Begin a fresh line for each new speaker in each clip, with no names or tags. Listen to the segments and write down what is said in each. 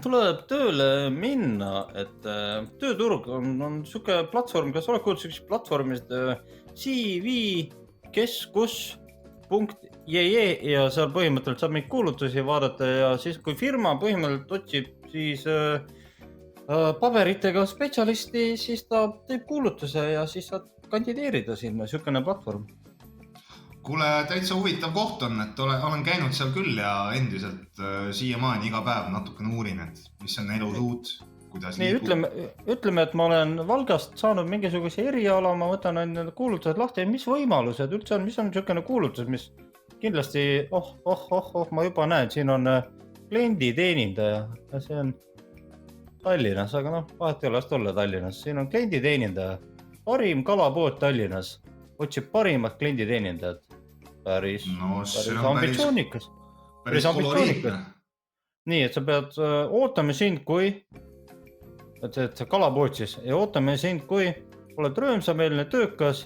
tuleb tööle minna, et tööturg on sihuke platvorm, kas oled kuulnud sellisest platvormist CV-keskus.ee ja seal põhimõtteliselt saab neid kuulutusi vaadata ja siis, kui firma põhimõtteliselt otsib siis paberitega spetsialisti, siis ta teeb kuulutuse ja siis saad kandideerida sinna, sihukene platvorm.
Kuule, täitsa huvitav koht on, et olen käinud seal küll ja endiselt siiamaani iga päev natukene uurin, et mis on elus uut, kuidas
Nii,
liigub.
ütleme, et ma olen Valgast saanud mingisuguse eriala, ma võtan need kuulutused lahti, mis võimalused üldse on, mis on niisugune kuulutus, mis kindlasti, ma juba näen, siin on klienditeenindaja ja see on Tallinnas, aga noh, vahet ei ole, las ta olla Tallinnas, siin on klienditeenindaja, parim kalapood Tallinnas, otsib parimat klienditeenindajat, päris
No see on
ambitsioonikas.
päris koloriitne.
Nii, et sa pead, ootame sind, kui et see kalapood siis ja ootame sind, kui oled rõõmsameelne, töökas,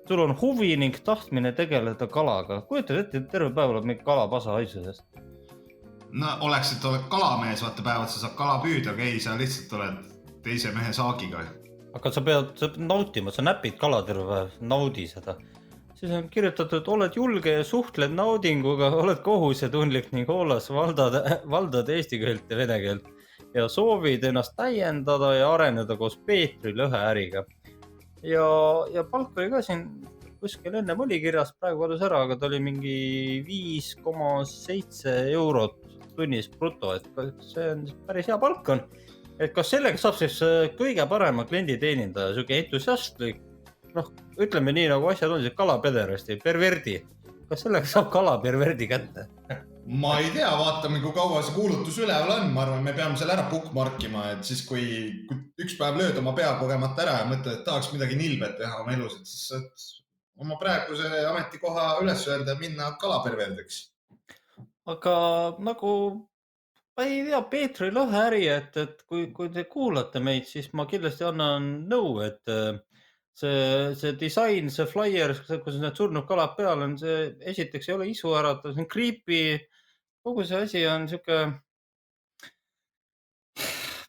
sul on huvi ning tahtmine tegeleda kalaga. Kujutad ette, et terve päev oled mingi kalapasa haisudest.
No oleksid kalamees, vaata päevad, sa saad kala püüda, aga ei, sa lihtsalt oled teise mehe saagiga.
Aga sa pead nautima, sa näpid kala terve päev, naudi seda. Siis on kirjutatud, oled julge ja suhtled naudinguga, oled kohusetundlik ning hoolas valdad eesti keelt ja vene keelt ja soovid ennast täiendada ja areneda koos Peetri lõheäriga. Ja palk oli ka siin kuskil ennem oli kirjas, praegu kadus ära, aga ta oli mingi 5,7 eurot tunnis bruto, et see on päris hea palk on. Et kas sellega saab siis kõige parema klienditeenindaja, siuke entusiastlik, noh, ütleme nii nagu asjad on, siis kalapederasti, perverdi. Kas sellega saab kalaperverdi kätte?
Ma ei tea, vaatame, kui kaua see kuulutus üleval on. Ma arvan, me peame selle ära bookmarkima, et siis kui üks päev lööd oma pea kogemata ära ja mõtled, et tahaks midagi nilbet teha oma elus, et siis saad oma praeguse ametikoha üles öelda ja minna kalaperverdiks.
Aga nagu, ma ei tea, Peetri lõheäri, et kui te kuulate meid, siis ma kindlasti annan nõu, et see disain, see flyer, kus need surnud kalad peal on, see esiteks ei ole isuäratav, see on creepy. Kogu see asi on sihuke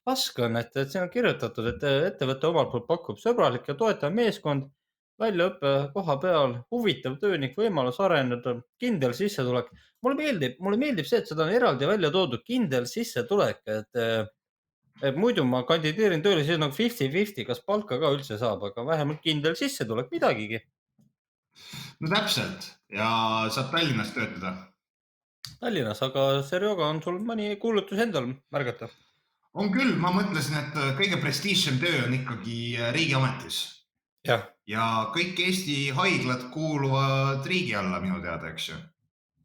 pask on, et siin on kirjutatud, et ettevõte omalt poolt pakub sõbralik ja toetav meeskond, väljaõppe koha peal, huvitav töö ning võimalus areneda, kindel sissetulek. Mulle meeldib see, et seda on eraldi välja toodud, kindel sissetulek, et muidu ma kandideerin tööle, siis on nagu 50-50, kas palka ka üldse saab, aga vähemalt kindel sissetulek, midagigi.
No täpselt. Ja saab Tallinnas töötada.
Tallinnas, aga Serjoga on sul mõni kuulutus endal märgata?
On küll, ma mõtlesin, et kõige prestiižsem töö on ikkagi riigiametis.
Jah.
Ja kõik Eesti haiglad kuuluvad riigi alla minu teada, eks ju.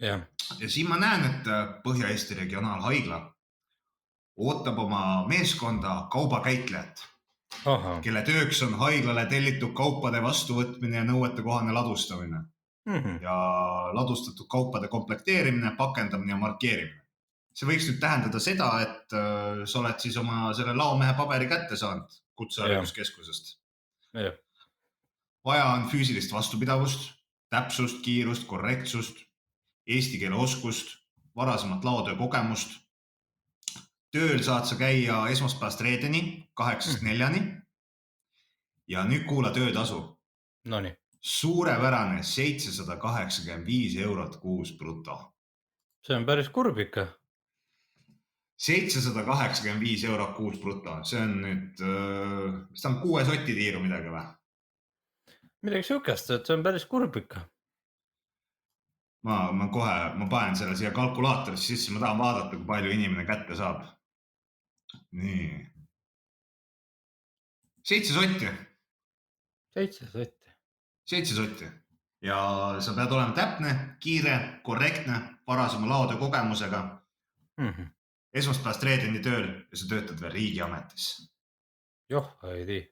Jah.
Ja siin ma näen, et Põhja-Eesti regionaalhaigla ootab oma meeskonda kaubakäitlejat, kelle tööks on haiglale tellitud kaupade vastuvõtmine ja nõuetekohane ladustamine. Ja ladustatud kaupade komplekteerimine, pakendamine ja markeerimine. See võiks nüüd tähendada seda, et sa oled siis oma selle laomehe paberi kätte saanud kutsehariduskeskusest. Vaja on füüsilist vastupidavust, täpsust, kiirust, korrektsust, eesti keele oskust, varasemat laotöö kogemust. Tööl saad sa käia esmaspäevast reedeni 8-4. Ja nüüd kuula töötasu.
Nonii.
Suurepärane 785 eurot kuus bruto.
See on päris kurb ikka.
785 eurot kuus bruto. See on nüüd, mis ta on 6 sotitiiru midagi või?
Midagi sihukest, et see on päris kurb ikka.
Ma panen selle siia kalkulaatorisse sisse, ma tahan vaadata, kui palju inimene kätte saab. Nii. 7 sotti.
7 sotti.
7 sotti. Ja sa pead olema täpne, kiire, korrektne, varasema laotöö kogemusega. Esmaspäevast reedeni tööl ja sa töötad veel riigiametis.
Joh, ei tii.